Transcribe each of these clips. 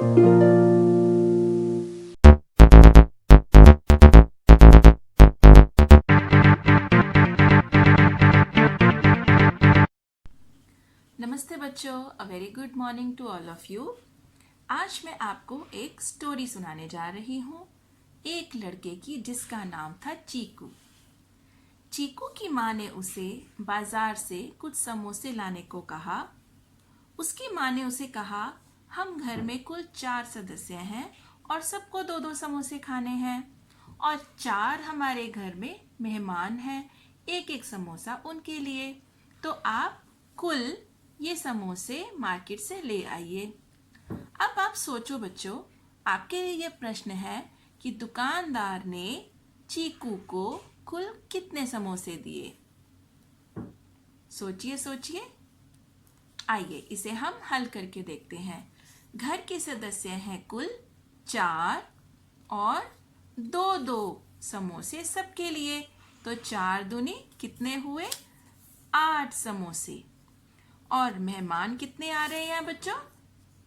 नमस्ते बच्चों, a very good morning to all of you. आज मैं आपको एक स्टोरी सुनाने जा रही हूँ, एक लड़के की जिसका नाम था चीकू। चीकू की माँ ने उसे बाजार से कुछ समोसे लाने को कहा। उसकी माँ ने उसे कहा, हम घर में कुल 4 सदस्य हैं और सबको 2-2 समोसे खाने हैं और 4 हमारे घर में मेहमान हैं, एक एक समोसा उनके लिए। तो आप कुल ये समोसे मार्केट से ले आइए। अब आप सोचो बच्चों, आपके लिए ये प्रश्न है कि दुकानदार ने चीकू को कुल कितने समोसे दिए। सोचिए सोचिए। आइए इसे हम हल करके देखते हैं। घर के सदस्य हैं कुल 4 और 2-2 समोसे सबके लिए, तो 4 दूनी कितने हुए, 8 समोसे। और मेहमान कितने आ रहे हैं बच्चों,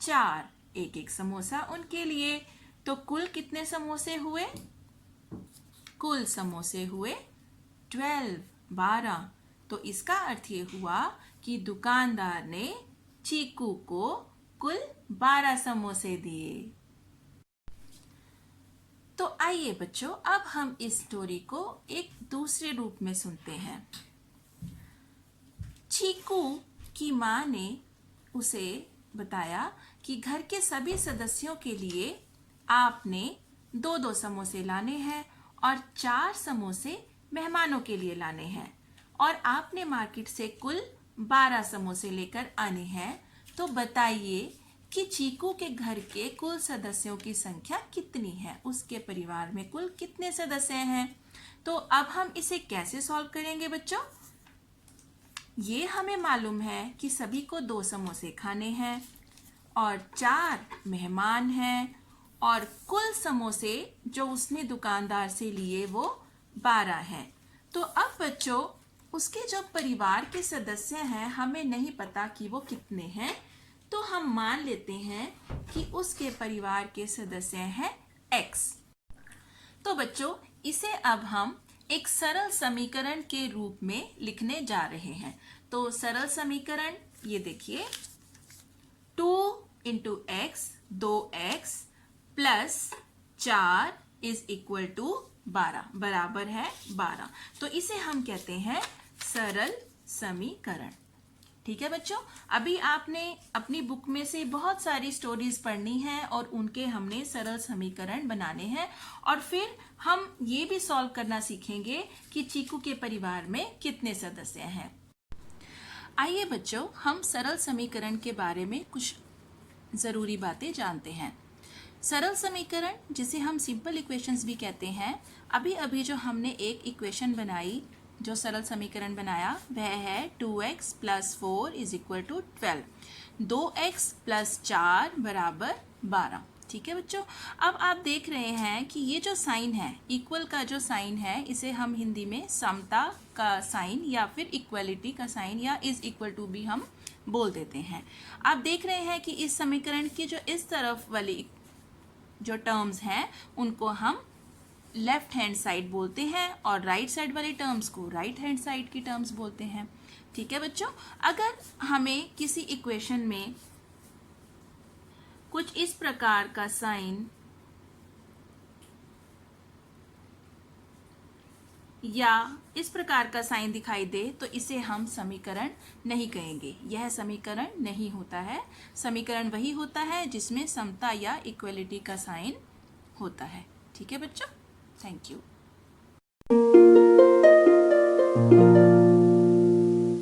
4, एक एक समोसा उनके लिए, तो कुल कितने समोसे हुए, कुल समोसे हुए 12। तो इसका अर्थ ये हुआ कि दुकानदार ने चीकू को कुल 12 समोसे दिए। तो आइए बच्चों, अब हम इस स्टोरी को एक दूसरे रूप में सुनते हैं। चीकू की माँ ने उसे बताया कि घर के सभी सदस्यों के लिए आपने 2-2 समोसे लाने हैं और 4 समोसे मेहमानों के लिए लाने हैं और आपने मार्केट से कुल 12 समोसे लेकर आने हैं। तो बताइए कि चीकू के घर के कुल सदस्यों की संख्या कितनी है, उसके परिवार में कुल कितने सदस्य हैं। तो अब हम इसे कैसे सॉल्व करेंगे बच्चों। ये हमें मालूम है कि सभी को 2 समोसे खाने हैं और 4 मेहमान हैं और कुल समोसे जो उसने दुकानदार से लिए वो 12 हैं। तो अब बच्चों, उसके जो परिवार के सदस्य हैं हमें नहीं पता कि वो कितने हैं, तो हम मान लेते हैं कि उसके परिवार के सदस्य हैं X। तो बच्चों, इसे अब हम एक सरल समीकरण के रूप में लिखने जा रहे हैं। तो सरल समीकरण ये देखिए, 2 into X 2x plus 4 is equal to 12 बराबर है 12। तो इसे हम कहते हैं सरल समीकरण। ठीक है बच्चों, अभी आपने अपनी बुक में से बहुत सारी स्टोरीज पढ़नी है और उनके हमने सरल समीकरण बनाने हैं और फिर हम ये भी सॉल्व करना सीखेंगे कि चीकू के परिवार में कितने सदस्य हैं। आइए बच्चों, हम सरल समीकरण के बारे में कुछ ज़रूरी बातें जानते हैं। सरल समीकरण, जिसे हम सिंपल इक्वेशंस भी कहते हैं, अभी अभी जो हमने एक इक्वेशन बनाई, जो सरल समीकरण बनाया, वह है 2x plus 4 is equal to 12, 2x plus 4 बराबर 12। ठीक है बच्चों, अब आप देख रहे हैं कि ये जो साइन है, इक्वल का जो साइन है, इसे हम हिंदी में समता का साइन या फिर इक्वलिटी का साइन या इज इक्वल टू भी हम बोल देते हैं। आप देख रहे हैं कि इस समीकरण की जो इस तरफ वाली जो टर्म्स हैं उनको हम लेफ्ट हैंड साइड बोलते हैं और राइट साइड वाली टर्म्स को राइट हैंड साइड की टर्म्स बोलते हैं। ठीक है बच्चों, अगर हमें किसी इक्वेशन में कुछ इस प्रकार का साइन या इस प्रकार का साइन दिखाई दे तो इसे हम समीकरण नहीं कहेंगे, यह समीकरण नहीं होता है। समीकरण वही होता है जिसमें समता या इक्वलिटी का साइन होता है। ठीक है बच्चों, थैंक यू।